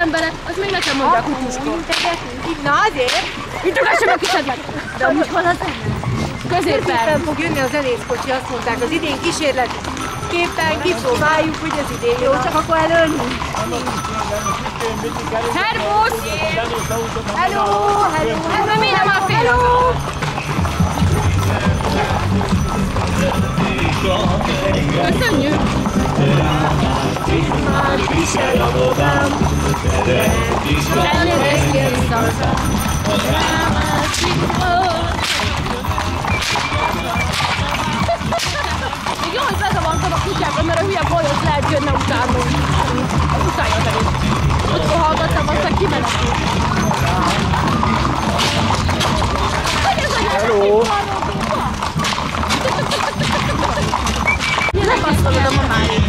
Emberek, az még nekem mondja a kutuskor. Na azért? Itt ugassam a kisednek! De amúgy hol az ennek? Középen. Középen fog jönni az elészkocsi, azt mondták, az idén kísérletképpen kipróbáljuk, hogy az idén jó, csak akkor elölni. Szervusz! Hello! Hello! Hello! Miért nem a fél? Köszönjük! Már visel a magám, elnézést kér vissza. Még jó, hogy bezavartam a kutyákat, mert a hülye bajos lehet jönne utánunk. Utálja pedig. Otthon hallgattam, aztán kimenekül. Hello! Nem azt mondod a mamáig.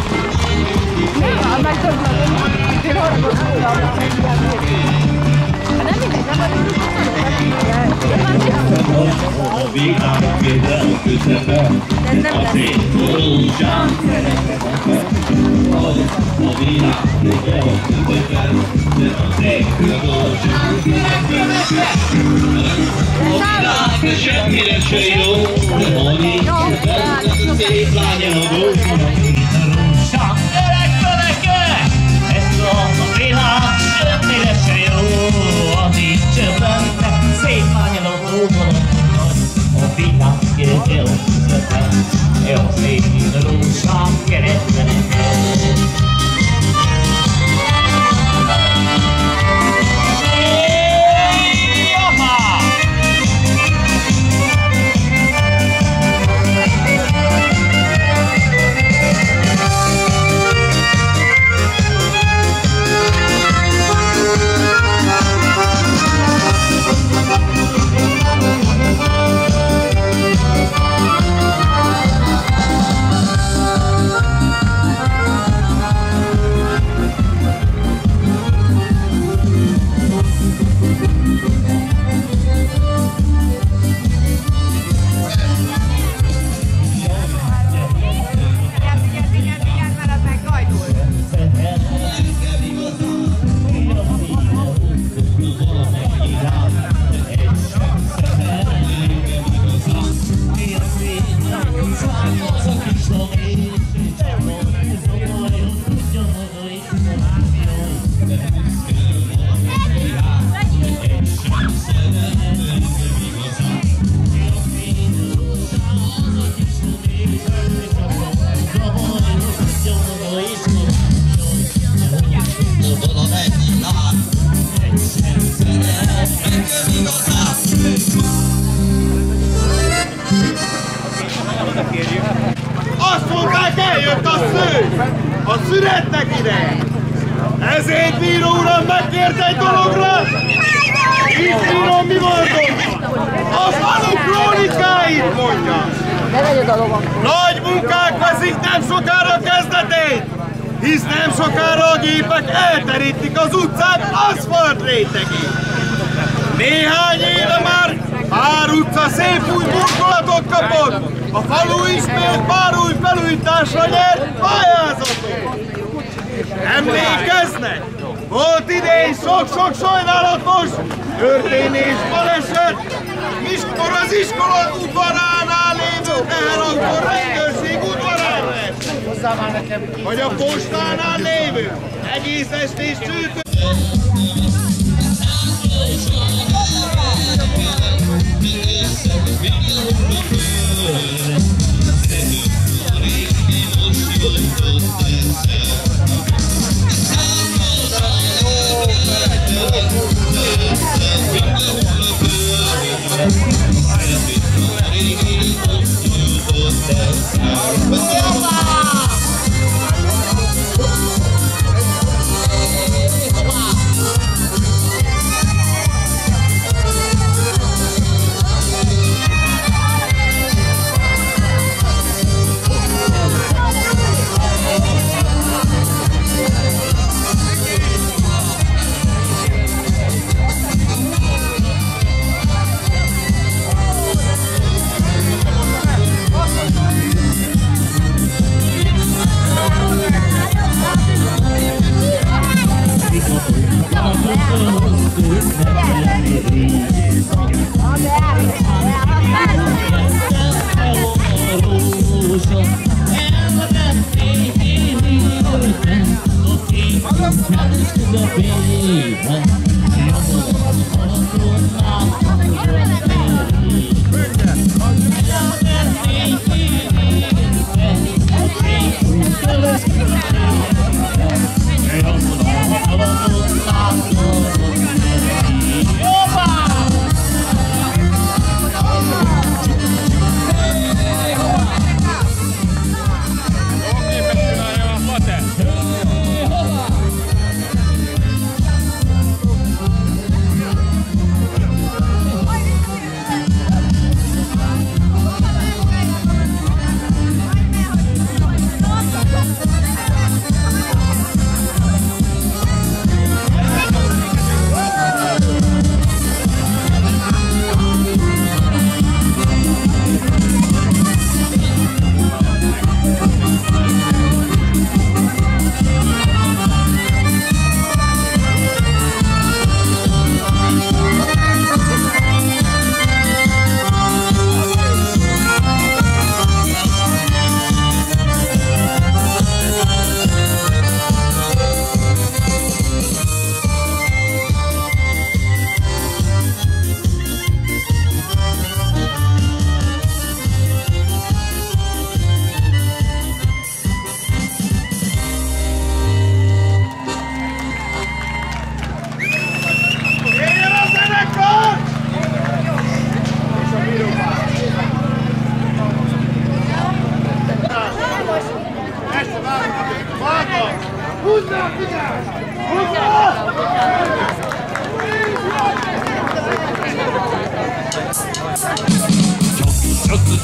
Nem, megdöbbent. Én arra gondolom, nem mindegy, nem vagyunk, a világ védelem közepe, a szép valóság szeretete. A világ védelem közepe, a szép valóság szeretete. A világ semmire se jó, de ha nincs benne szép lány eladó. Öreg föleke, ez a világ semmire se jó, ha nincs benne szép lány eladó. A világ védelem közepe, a szép valóság szeretete. Azt mondták, eljött a sző! A szünetnek ideje! Ezért bíró uram megkért egy dologra! Itt bírom, mi mondom? A falu krónikáit mondja! Nagy munkák veszik nem sokára a kezdetét! Hisz nem sokára a gépek elterítik az utcák aszfaltrétegét! Néhány éve már pár utca szép új burkolatot kapott! A falu ismét pár új felújításra nyert pályázatot! Emlékeznek? Volt idén sok-sok sajnálatos történés, baleset, mikor az iskola udvaránál lévő teherautó rendőrség udvarán lett, vagy a postánál lévő egész estés csőtő.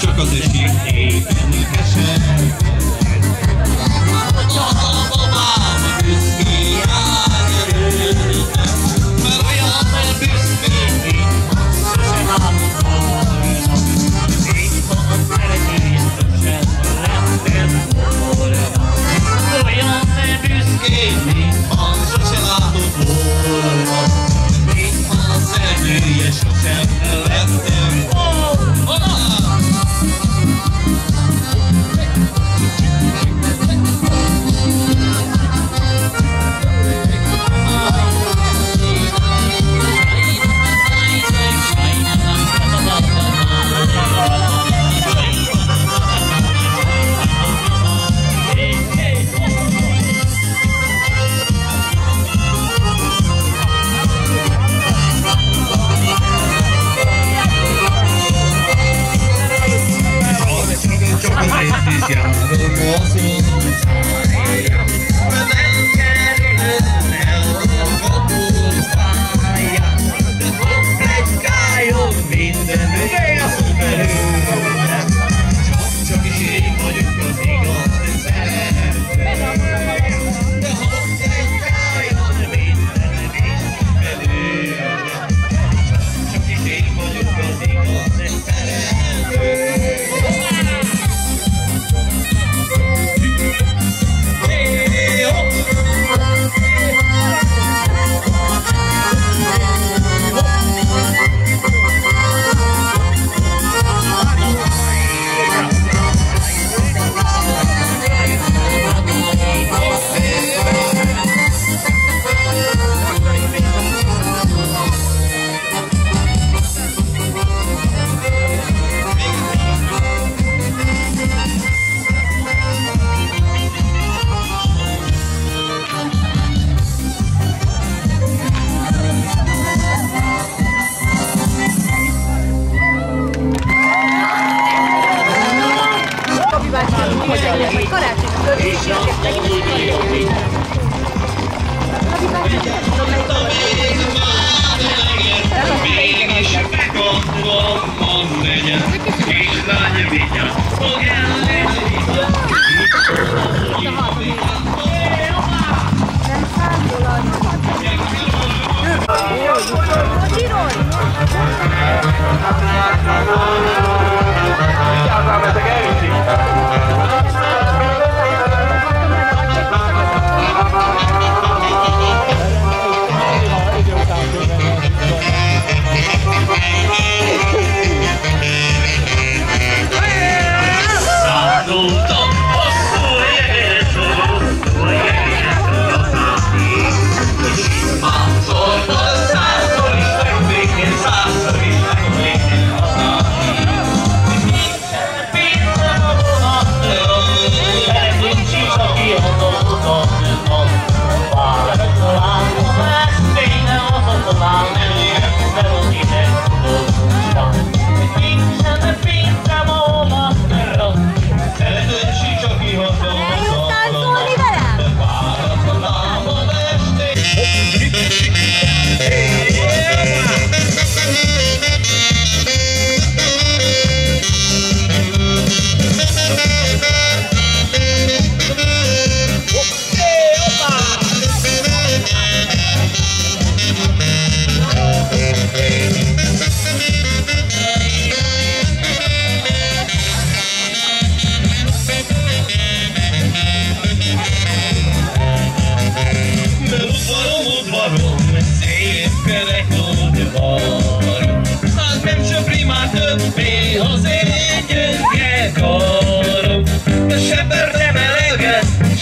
Csak az esik éppen kesen. A babám büszké jár előttem, mert olyan büszké, sosem állunk volna. Én van szeretője, sosem lettem volna. Olyan büszké, van sosem látott volna. Én van szeretője, sosem lettem volna.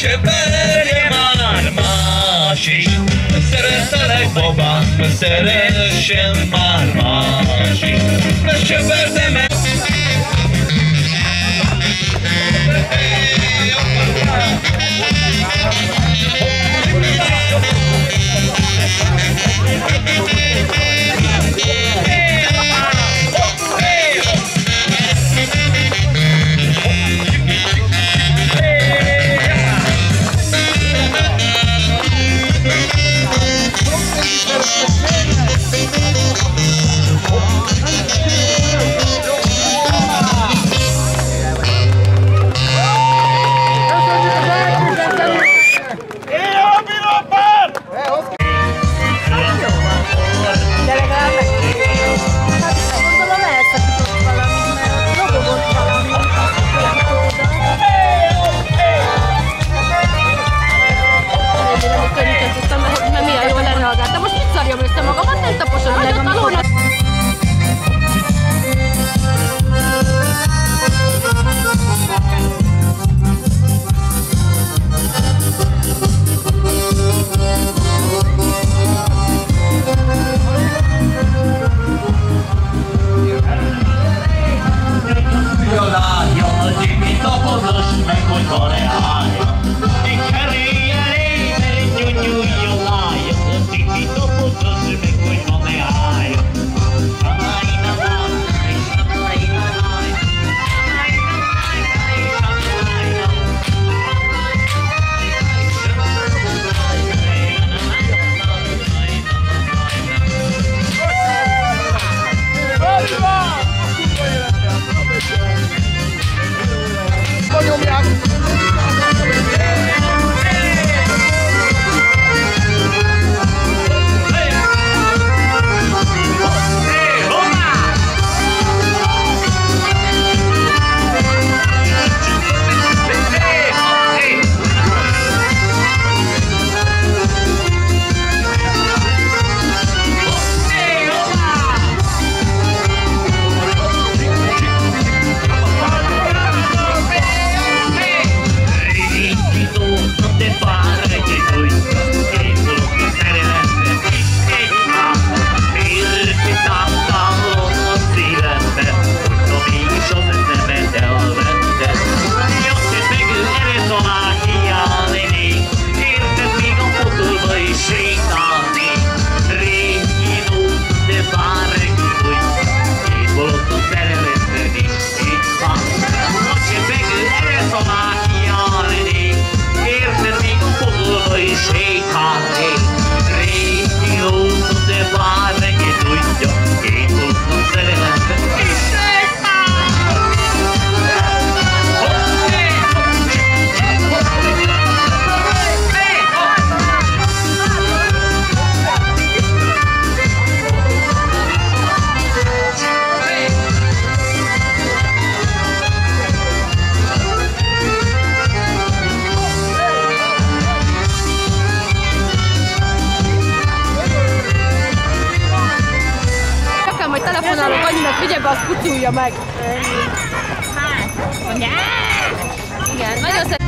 se verje már más is. Szeretelek babám, szeressen már más is. Ne se verde meg. Telefonálok annyinak, vigye be, azt puculja meg. Igen, nagyon szép.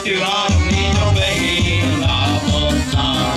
kettő, három, négy a fehér lábadnál.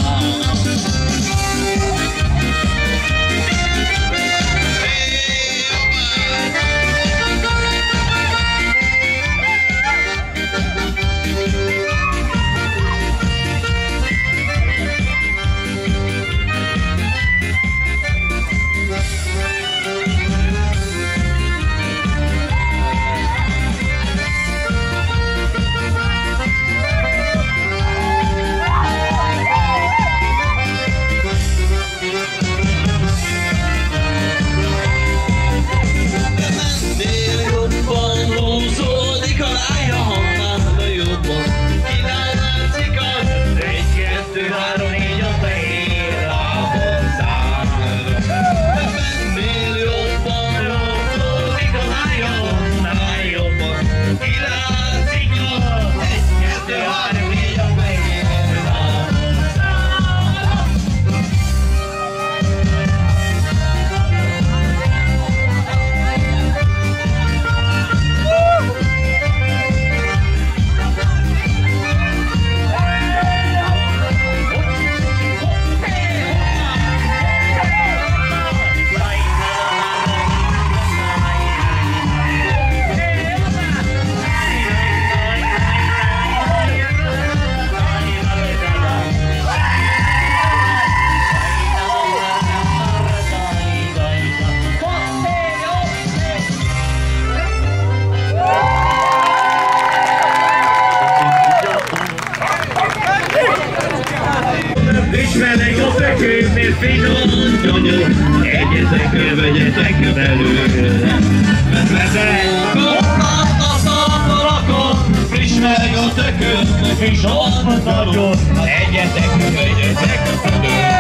Ismernek a fekvőnél finom gyongyó, egyetek, vegyetek belőle. Vezet, kopnak a szapalakon, friss meleg a tökön, friss az nagyon, egyetek, vegyetek belőle.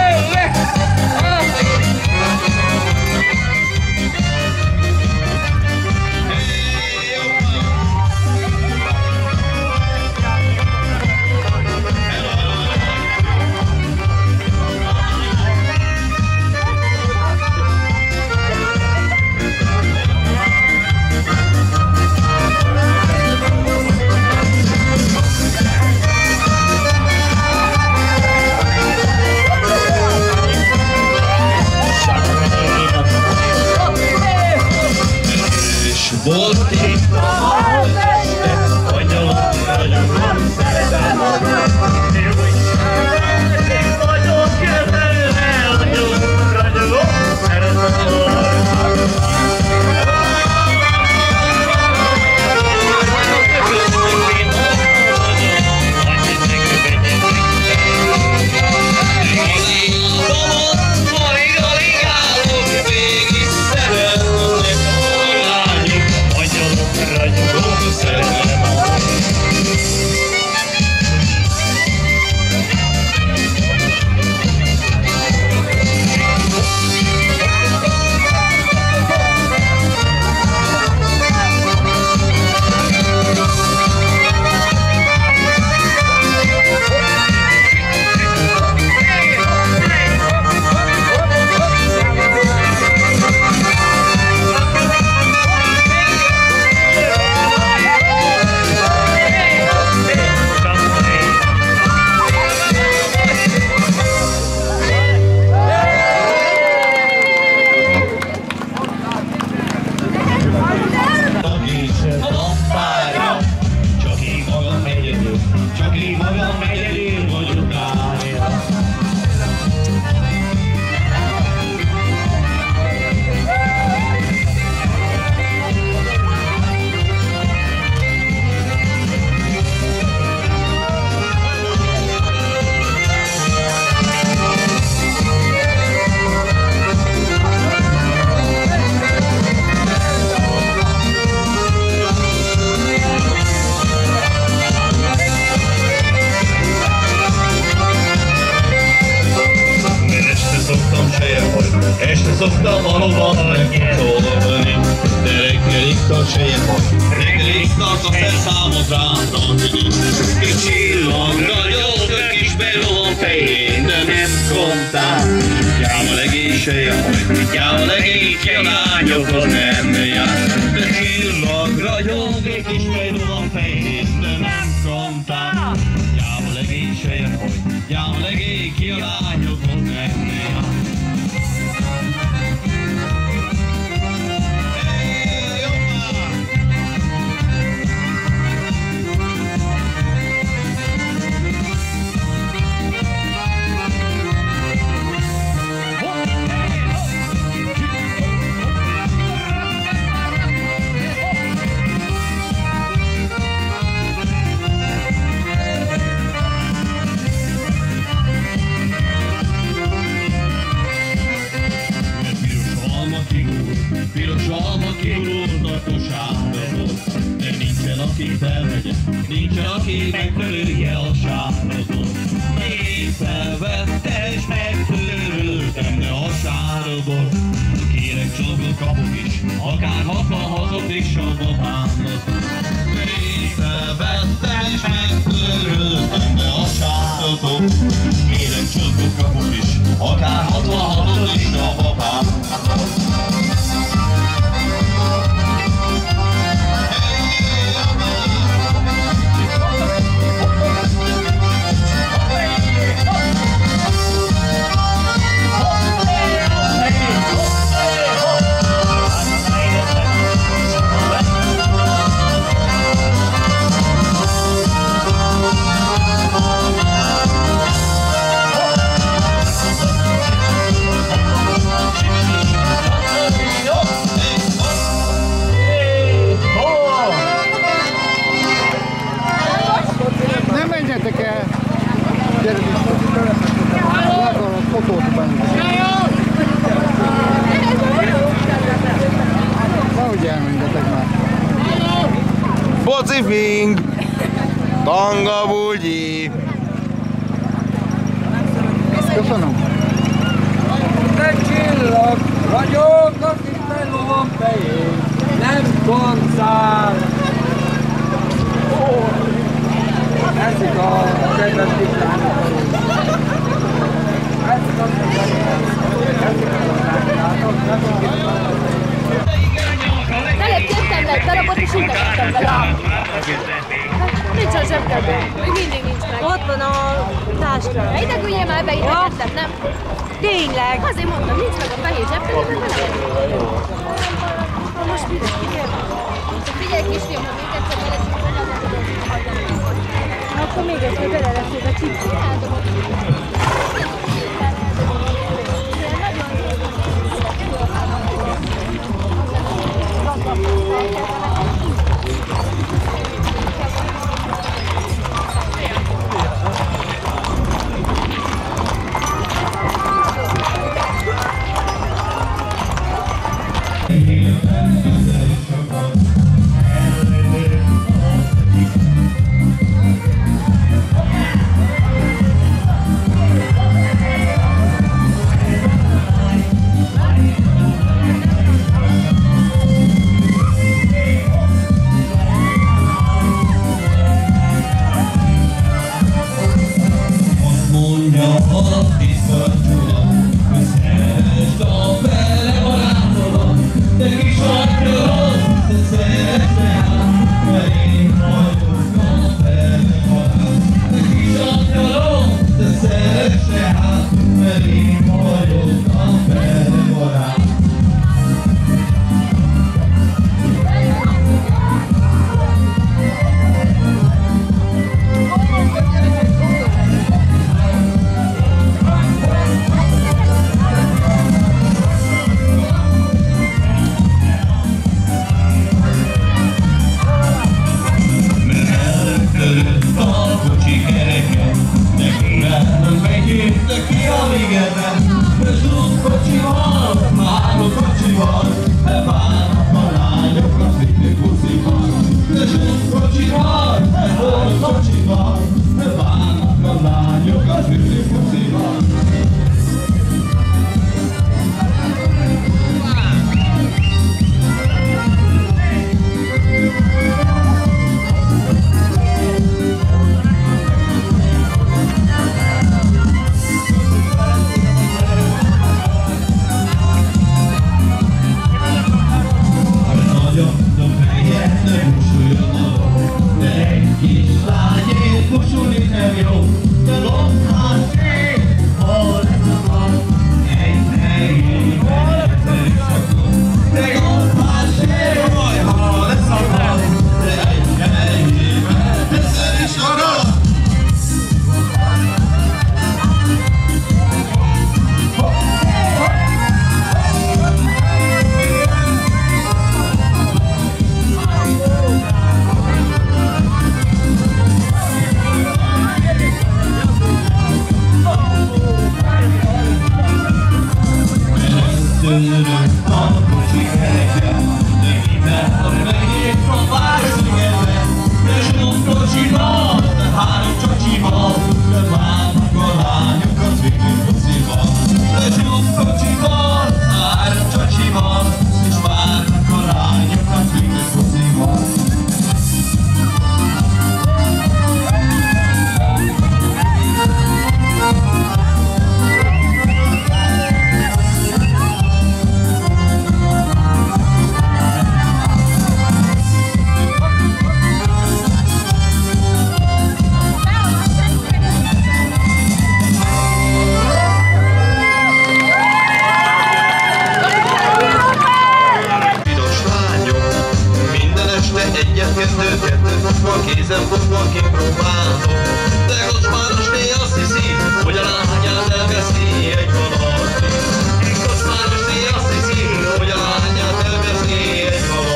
Volt itt a este, angyalom, ragyogom, szeretem magad. Én vagyok jöttelőre, angyalom, ragyogom, szeretem magad. Este szoktam a lovagnak szólni, de reggelig tart sejem van, reggelig tart a szerszámot rám. Kis csillag ragyog a kis beló a fején, de nem kontál. Gyáva legése a haj, gyáva legése a lányokhoz nem jár. De csillag ragyog a kis beló a fején, de nem kontál. mondtam, gyáva legény sejem, hogy gyáva legény ki a lányokon menni. Piros alma kigurult a kosárról, de nincsen, aki felvegye, nincsen, aki megtörülje a sárról. Én felvette és megtörültem, de a sárból kérek csodgott kapok is, akár 66-ig sababámot. Én felvette és megtörültem, de a sárból kérek csodgott kapok is, akár 66-ig sababámot. Focifing! Tanga bugyi! Köszönöm! Te csillag, ragyognak itt a lovam fején, nem koncál! Eszik a kedves kislányt! Eszik a Elég kértem le egy darabot, és így megettem vele. Nincs a zsebkedben. Még mindig nincs meg. Ott van a táska. Ide güljél már be, ide tettem, nem? Tényleg? Azért mondtam, nincs meg a fehér zsebkedben, mert nem lehet. Most figyelj. Figyelj kisfiam, ha még egyszer beleszünk, hogy nem tudom, hogy nem. Akkor még egyszer bele leszünk a csipszi. Nagyon fehér, de búsuljon a de egy kis lány. de várnak a lányokat végig kocsival. De csomkocsival, árcsacsival, és várnak a lányokat végig kocsival. Kézen fogva kipróbálom, de kocsmáros né azt hiszi, hogy a lányát elveszi egy valaki. Kocsmáros né azt hiszi, hogy a lányát elveszi egy valaki.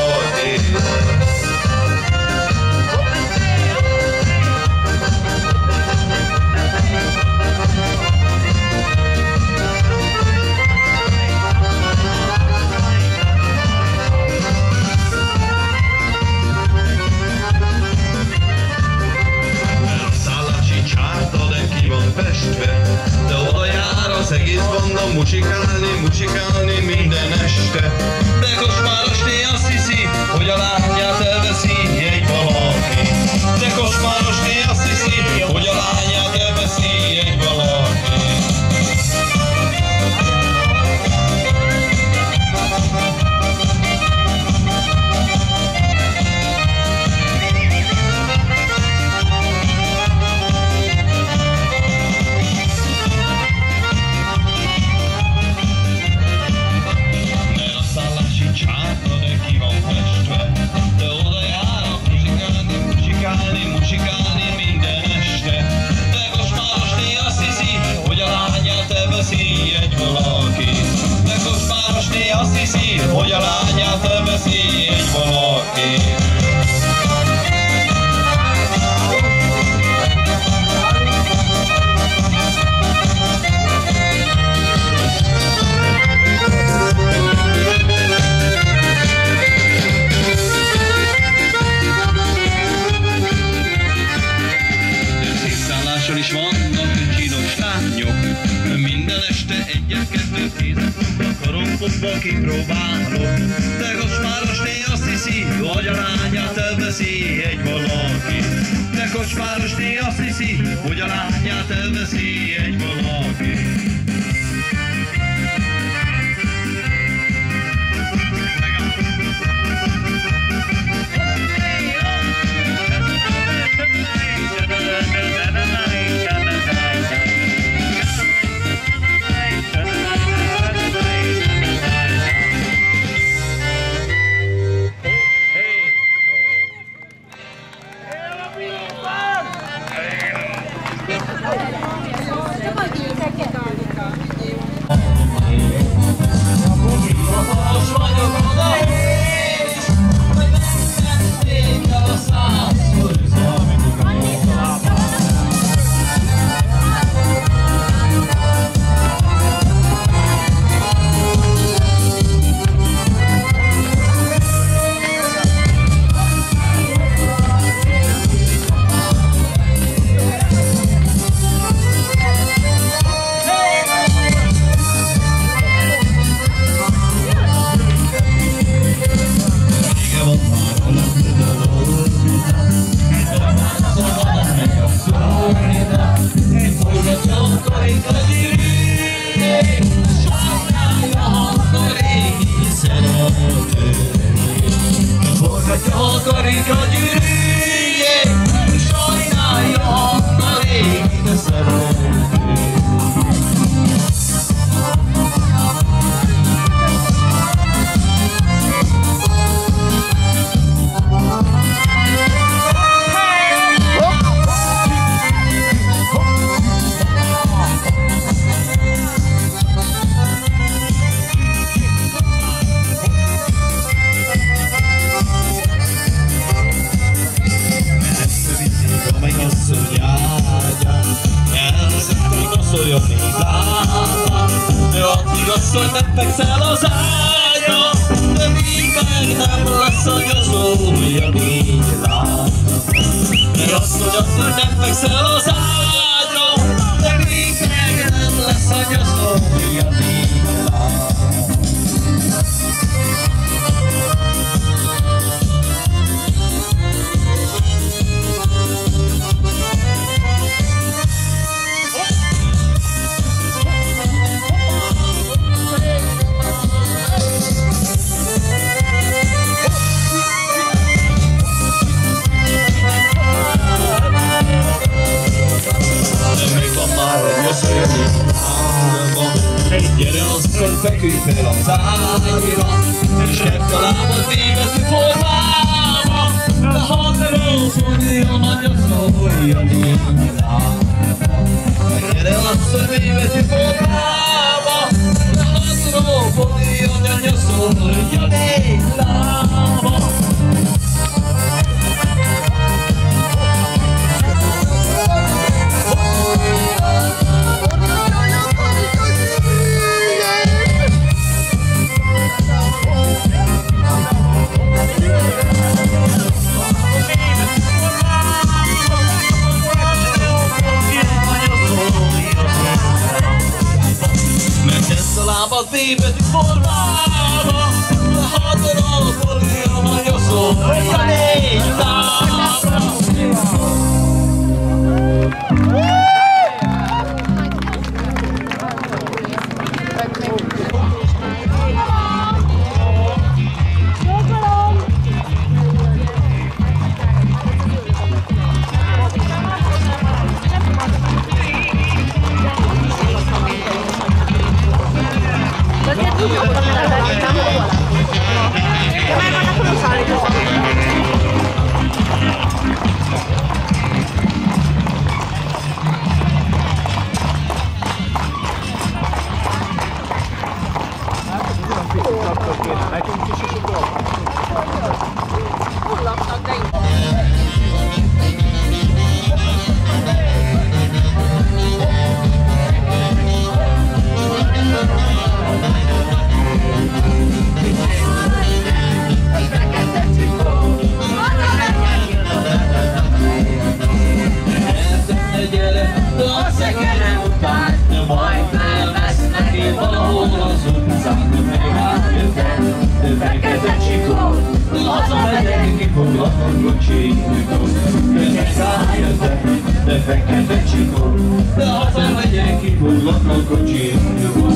De oda jár az egész banda musikálni minden este. De kocsmáros né azt hiszi, hogy a lányát elveszi egy valaki. De kocsmáros né azt hiszi, hogy a lányát elveszi egy valaki. Musikálni minden este. De kocsmáros né azt hiszi, hogy a lányát elveszi egy valaki. De kocsmáros né azt hiszi, hogy a lányát elveszi egy valaki. Is vannak csinos lányok, minden este egyet-kettőt kézen fogva, karon fogva kipróbálok. De kocsmáros né azt hiszi, hogy a lányát elveszi egy valaki. De kocsmáros né azt hiszi, hogy a lányát elveszi egy valaki. asszony, nem fekszel az ágyra, de míg meg nem lasszonyozója, négy lábra. De asszony, nem fekszel az ágyra, Lassan feküdj fel a szájra, és kezd a lábad németű formába. De ha te rózolja, nagy a szólja lényába. Gyere lassan németű formába, de ha te rózolja, nagy a szólja lényába. Lábad bébetű formába, de hatalmas a nagy a szólja négy lábra. De fekete csikor, de hazamegyek, kifullak a kocsimba.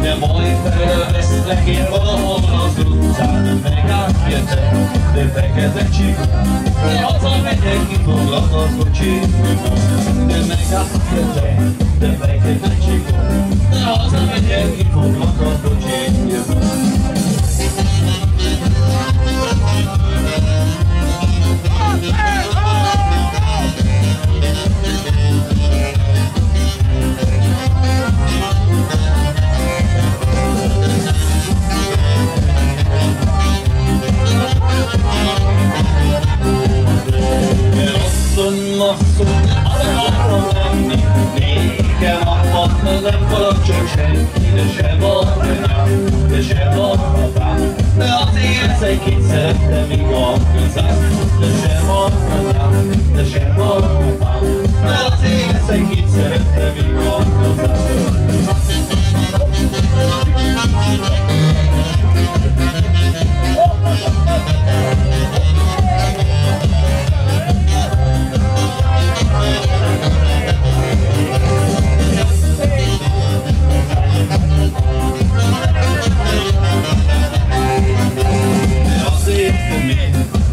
De majd felveszlek én valahol az utcán, megátjöttek, de fekete csikor, de hazamegyek, kifoglak a kocsimba. De megátjöttek, de fekete csikor, de hazamegyek, kifoglak a kocsimba. Asszony, akarom lenni, nékem appat, nem parancsolj senki, de se anyám, de se apám, de azért leszek itt szerettem igazán, de se anyám, de se apám, de azért leszek itt szerettem igazán.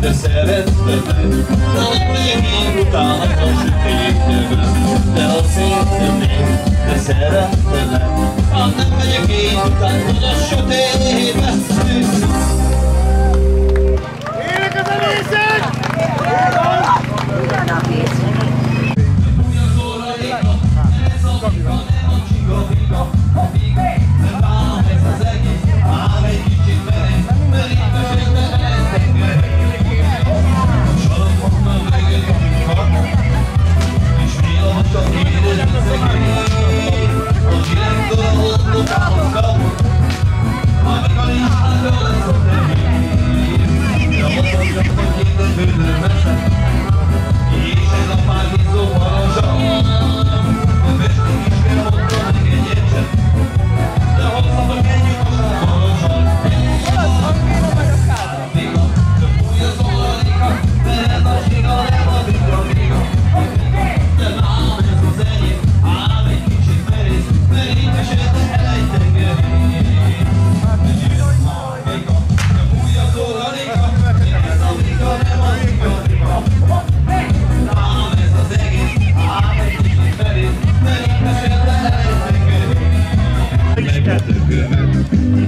De szerettem, de ott még én utána a sütésben. De azért még, de szerettem, hát nem megyek én utána a sütésbe. Élek az emészek! Ugyan óraika, ez a vika, nem a csigavika, a vika, nem ám ez az egész, ám egy kicsit meleg, mert itt a sérbe eltenger.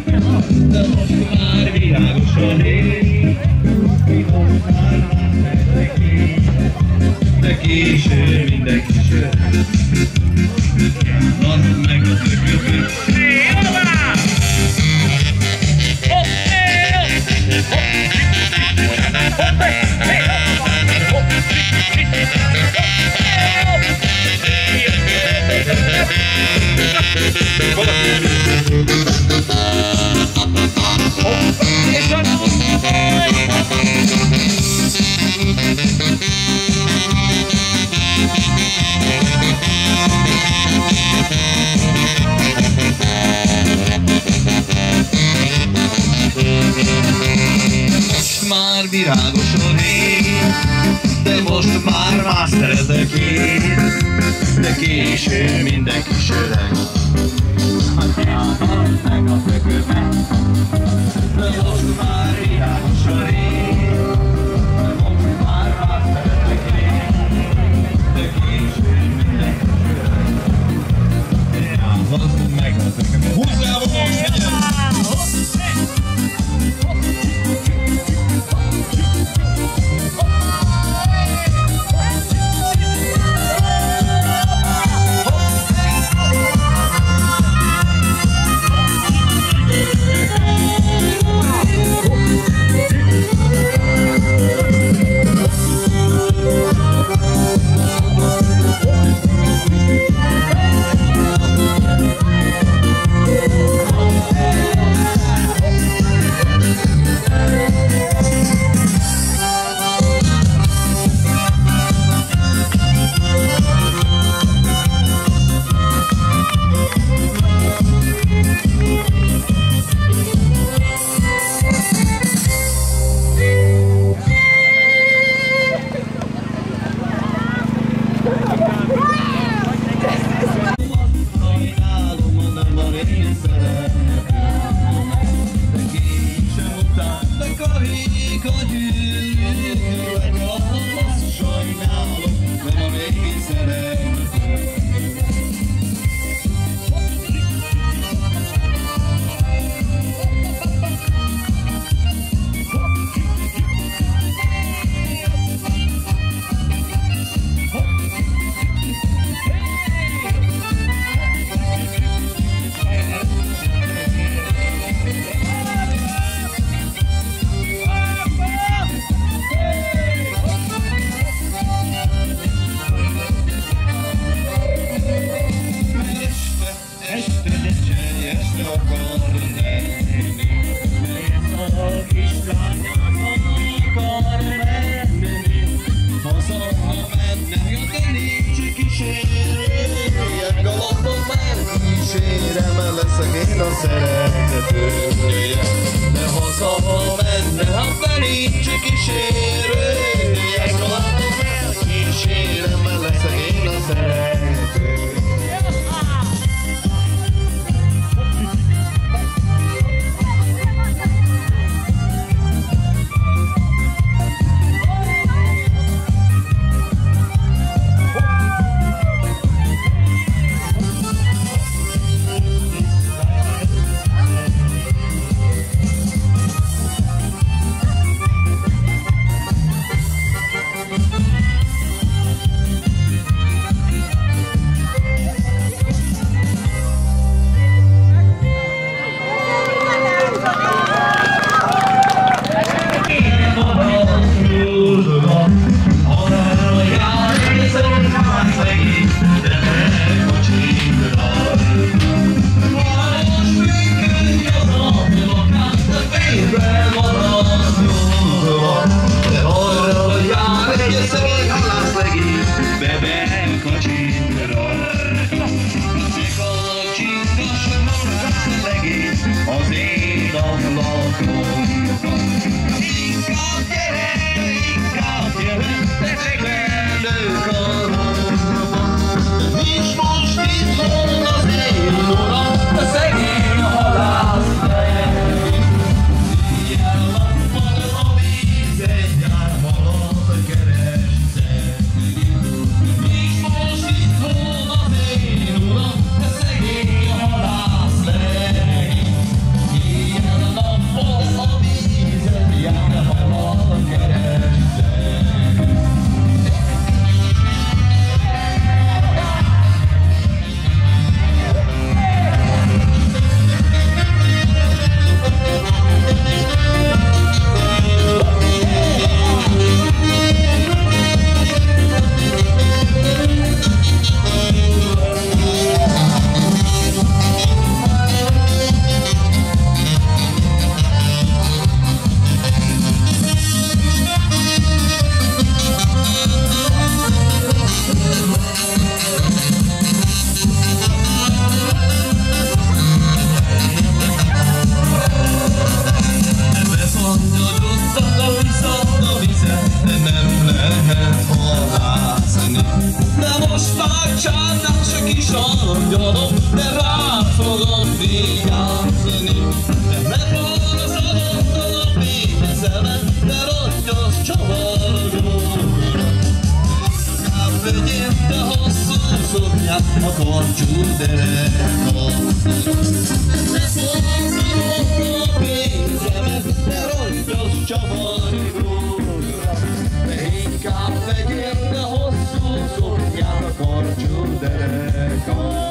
De most már virágos a ég, most már mindenki, de késő mindenki sör. Add meg a tökömet. Most már virágos a rég, de most már más szeretek én, de késő mindenki söreg. Hagyjál meg a tökömet, de most már virágos a rég, de most már más szeretek én, de késő mindenki söreg. Hadd meg a tökömet. Húzzál most, figyelj! karcsú dereka. Ne százírod a pénzemet, ne rongyasd csavargóra, de inkább vegyél be hosszú szoknyát a karcsú dereka.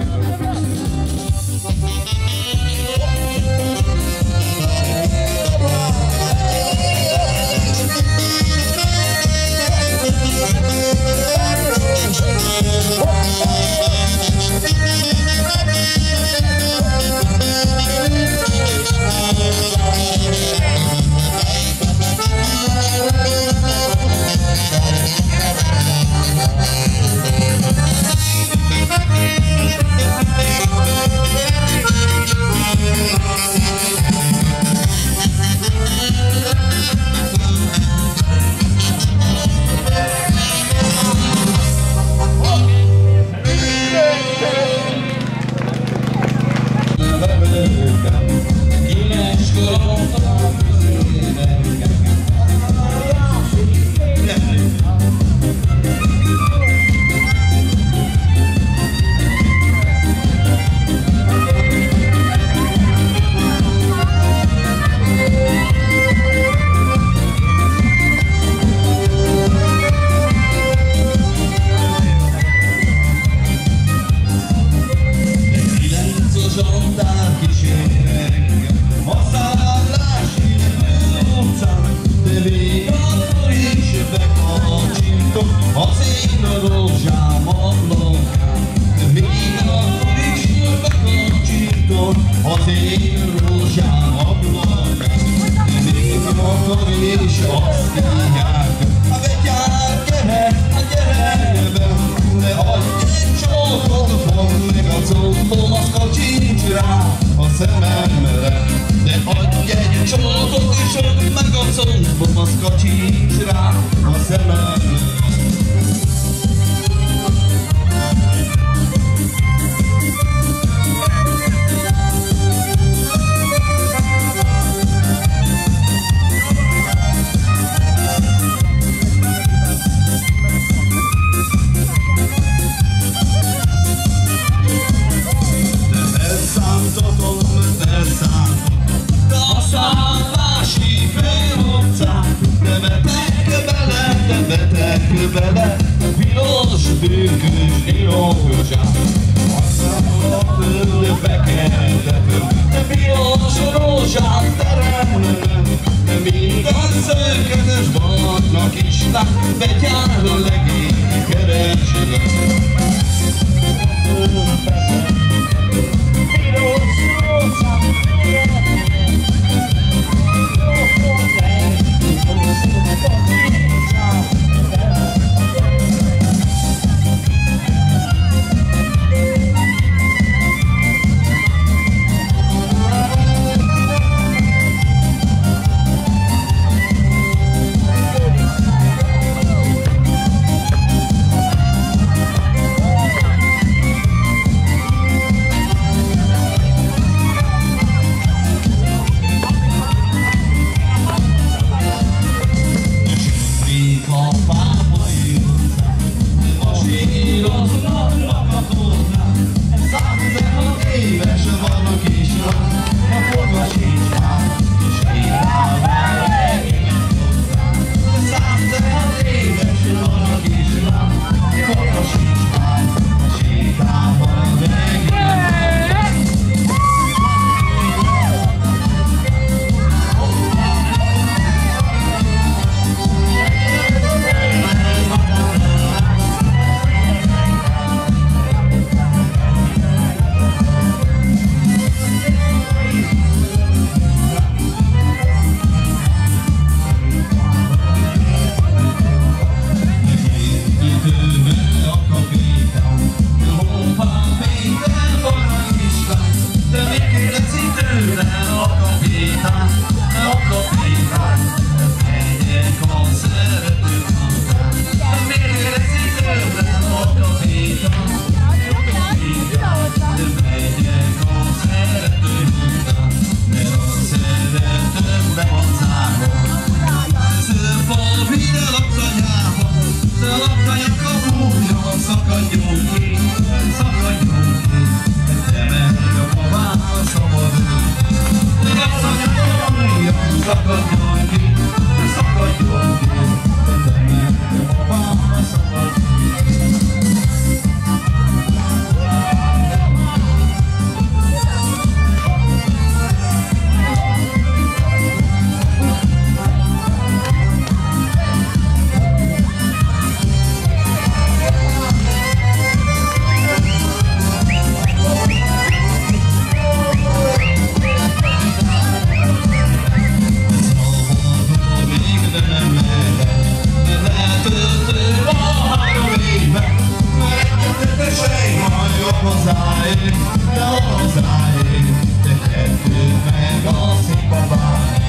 hozzáig, de kettőt meg a szép a báj.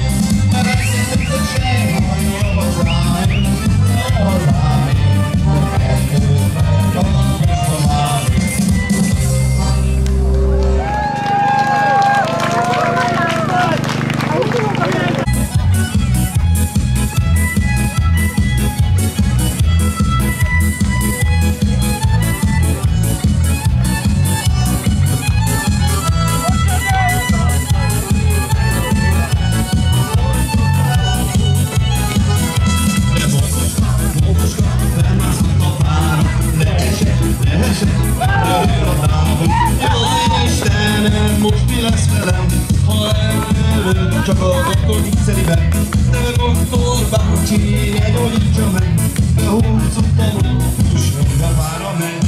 Mert egyszer hogy sem hallja hozzáig, de hozzáig, de kettőt meg a szép a báj. Most mi lesz velem, ha elmélőd csak a doktor gyógyszeriben? De doktor bácsi, ne gyógyítsa meg, de húzottam, és minden vára meg.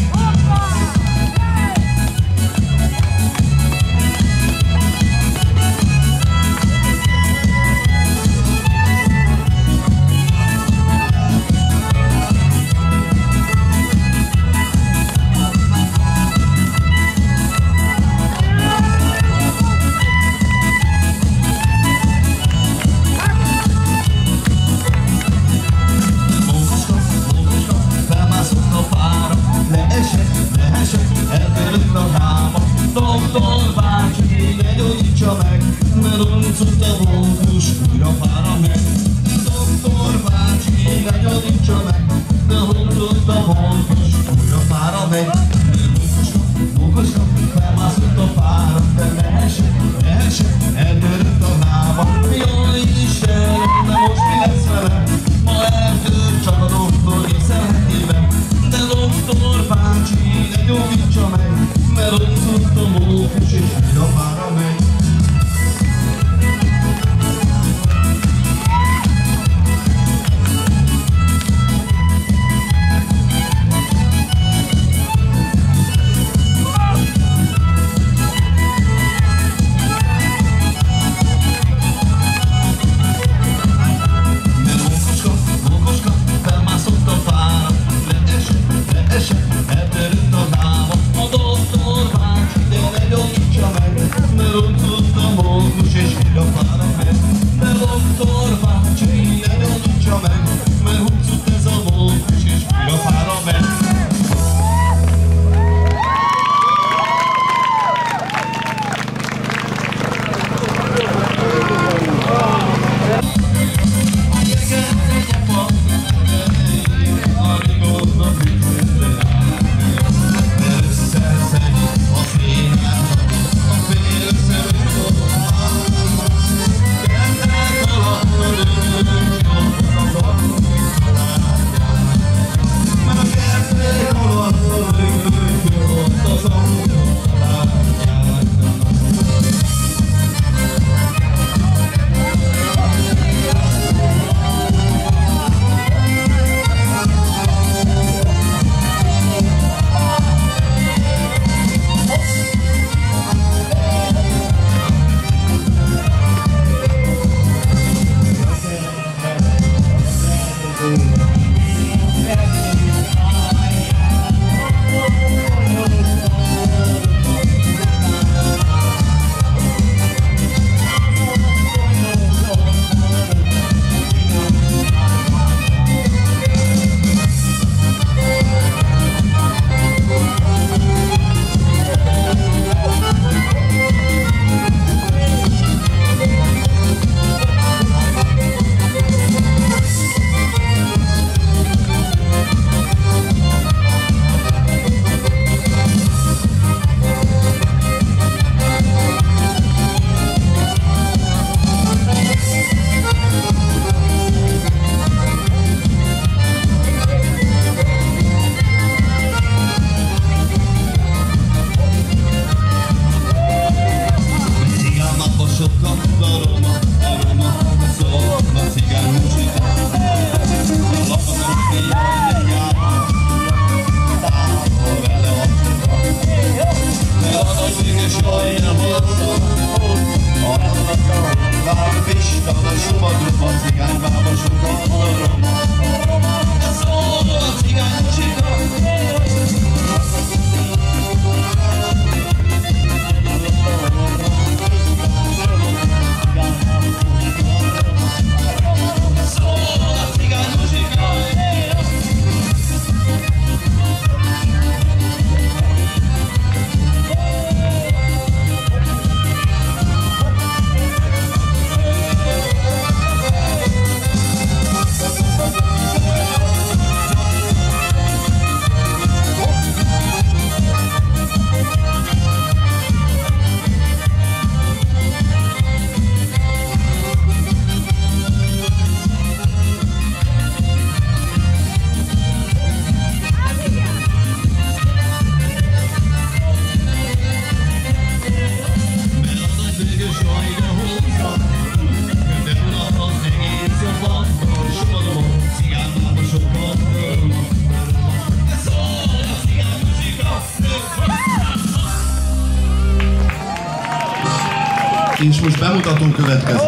És most bemutató következik.